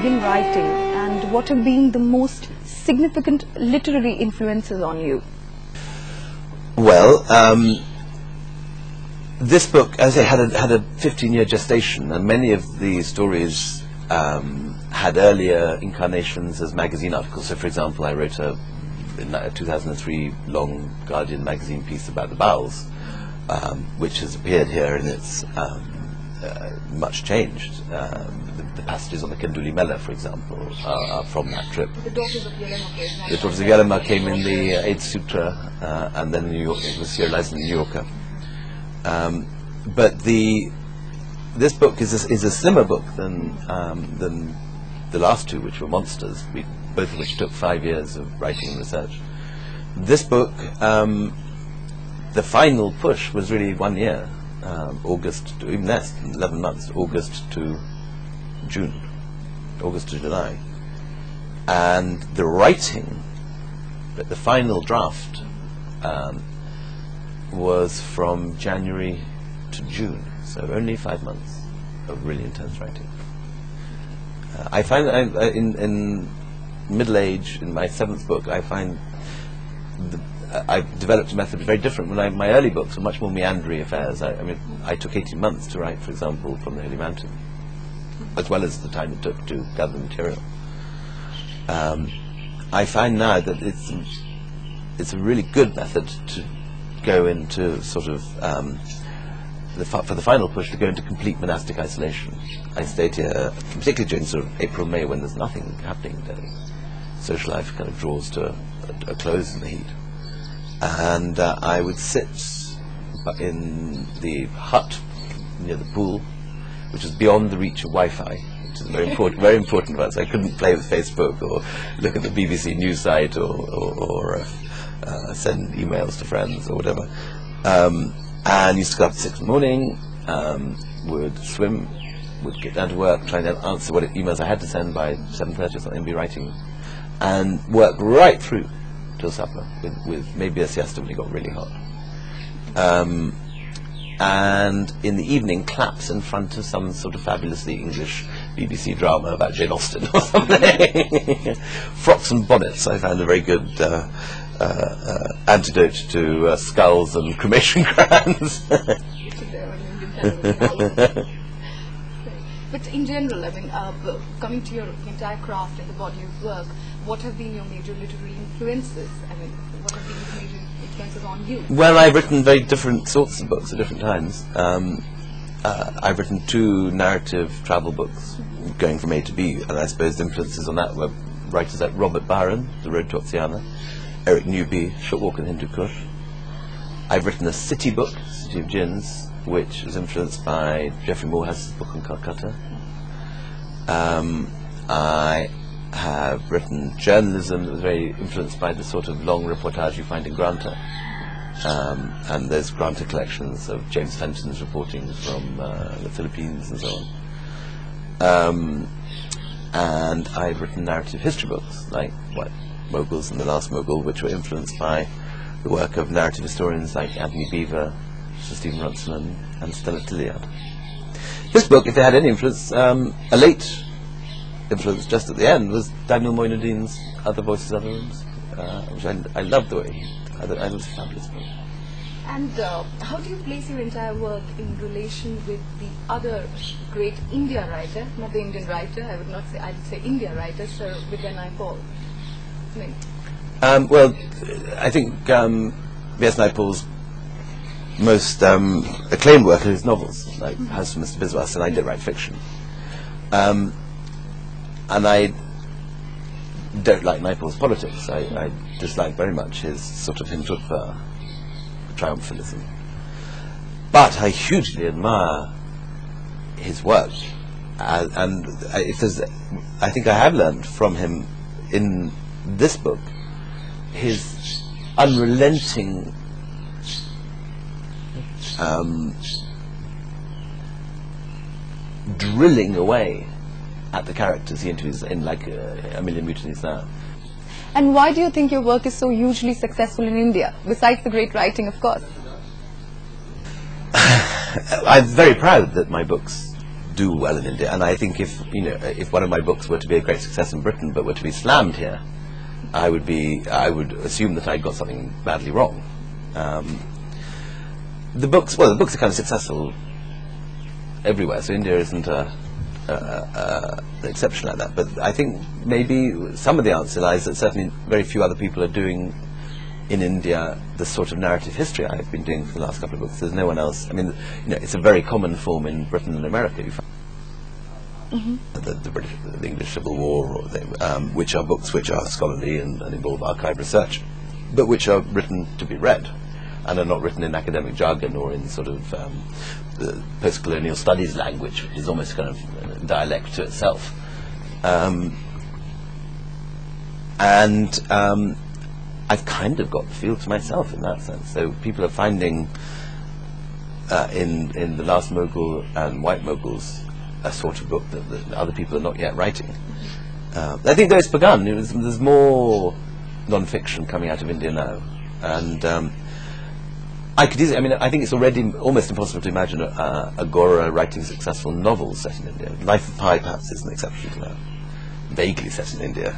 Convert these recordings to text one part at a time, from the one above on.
begin writing, and what have been the most significant literary influences on you? Well, this book, as I say, had a 15-year gestation, and many of the stories had earlier incarnations as magazine articles. So, for example, I wrote a 2003 long Guardian magazine piece about the bowels, which has appeared here, and it's much changed. The passages on the Kenduli Mela, for example, are from that trip. The Daughters of Yelena. The Daughters of Yelena came in the 8th Sutra, and then New York, it was serialized in the New Yorker. But this book is a slimmer book than the last two, which were monsters, both of which took 5 years of writing and research. This book, the final push was really 1 year, August to, even less than 11 months, August to June, August to July. And the writing, but the final draft, was from January to June, so only 5 months of really intense writing. I find that in middle age, in my 7th book, I find I've developed a method very different. My early books were much more meandering affairs. I mean, I took 18 months to write, for example, From the Holy Mountain, as well as the time it took to gather the material. I find now that it's a really good method to go into sort of for the final push, to go into complete monastic isolation. I stayed here, particularly during sort of April, May, when there's nothing happening in Delhi. Social life kind of draws to a close in the heat. And I would sit in the hut near the pool, which is beyond the reach of Wi-Fi, which is very important for us. I couldn't play with Facebook or look at the BBC news site or send emails to friends or whatever. And used to go up at 6 in the morning, would swim, would get down to work, try and answer what emails I had to send by 7:30 or something, be writing, and work right through till supper, with maybe a siesta when it got really hot. And in the evening, claps in front of some sort of fabulously English BBC drama about Jane Austen or something. Frocks and bonnets, I found a very good antidote to skulls and cremation crowns. But in general, I mean, coming to your entire craft and the body of work, what have been your major literary influences? I mean, what have been the major influences on you? Well, I've written very different sorts of books at different times. I've written 2 narrative travel books, going from A to B, and I suppose the influences on that were writers like Robert Byron, The Road to Oxiana, Eric Newby, Short Walk in Hindu Kush. I've written a city book, City of Gins, which is influenced by Geoffrey Morehouse's book on Calcutta. I have written journalism that was very influenced by the sort of long reportage you find in Granta. And there's Granta collections of James Fenton's reporting from the Philippines and so on. And I've written narrative history books, like Moguls and The Last Mogul, which were influenced by the work of narrative historians like Anthony Beevor, Sir Stephen Runciman, and Stella Tilliard. This book, if it had any influence, a late influence just at the end, was Daniel Moynuddin's Other Voices, Other Rooms, which I loved the way I thought it was a fabulous book. And how do you place your entire work in relation with the other great India writer, not the Indian writer, I would say India writer, Sir William Naipaul? Well, I think V.S. Naipaul's most acclaimed work are his novels, like House for Mr. Biswas, and I did write fiction. And I don't like Naipaul's politics. I dislike very much his sort of Hindutva triumphalism. But I hugely admire his work, and I think I have learned from him in this book his unrelenting drilling away at the characters he interviews in, like A Million Mutinies Now. And why do you think your work is so hugely successful in India, besides the great writing, of course? I'm very proud that my books do well in India. And I think if one of my books were to be a great success in Britain but were to be slammed here, I would assume that I'd got something badly wrong. The books are kind of successful everywhere, so India isn't an exception like that. But I think maybe some of the answer lies that certainly very few other people are doing in India the sort of narrative history I've been doing for the last couple of books. There's no one else. I mean, it's a very common form in Britain and America. You find the British, the English Civil War, which are books which are scholarly and involve archive research, but which are written to be read, and are not written in academic jargon or in sort of the post-colonial studies language, which is almost kind of a dialect to itself. I've kind of got the field to myself in that sense. So people are finding in The Last Mughal and White Mughals a sort of book that other people are not yet writing. I think there's begun. There's more non-fiction coming out of India now, and I think it's already almost impossible to imagine a Gora writing successful novel set in India. Life of Pi perhaps is an exception to that. Vaguely set in India,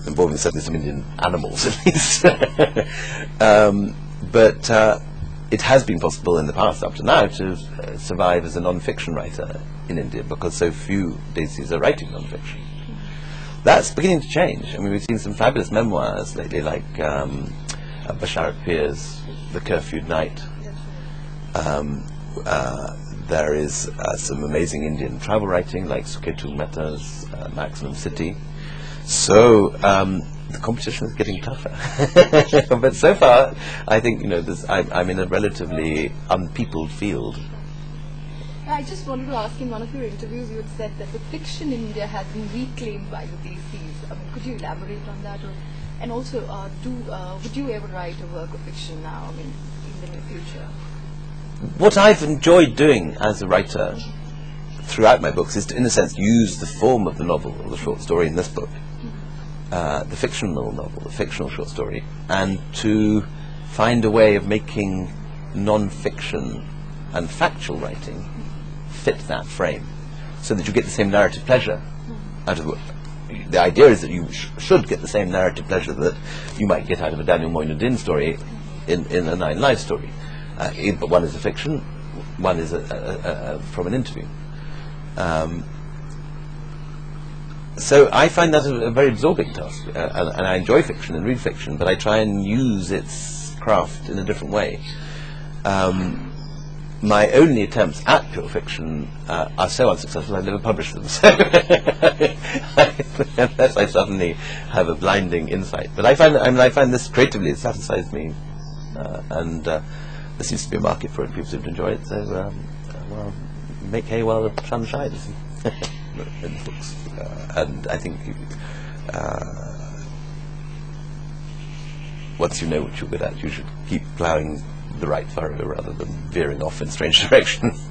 involving certainly some Indian animals at least. But it has been possible in the past up to now to survive as a non-fiction writer in India because so few Desis are writing non-fiction. That's beginning to change. I mean, we've seen some fabulous memoirs lately, like Basharat Peer's The Curfewed Night. There is some amazing Indian travel writing, like Suketu Mehta's Maximum City. So the competition is getting tougher. But so far, I think I'm in a relatively unpeopled field. I just wanted to ask, in one of your interviews, you had said that the fiction in India has been reclaimed by the Desis. Could you elaborate on that? And also, would you ever write a work of fiction now, in the near future? What I've enjoyed doing as a writer throughout my books is to, in a sense, use the form of the novel or the short story in this book, the fictional novel, the fictional short story, and to find a way of making non-fiction and factual writing fit that frame, so that you get the same narrative pleasure out of it. The idea is that you should get the same narrative pleasure that you might get out of a Daniel Moynihan story in a Nine Lives story. But one is a fiction, one is from an interview. So I find that a very absorbing task, and I enjoy fiction and read fiction, but I try and use its craft in a different way. My only attempts at pure fiction are so unsuccessful I've never published them, so unless I suddenly have a blinding insight. But I find this creatively, it satisfies me, and there seems to be a market for it. People seem to enjoy it, so make hay while the sun shines in books. And I think once you know what you're good at, you should keep ploughing the right furrow rather than veering off in strange directions.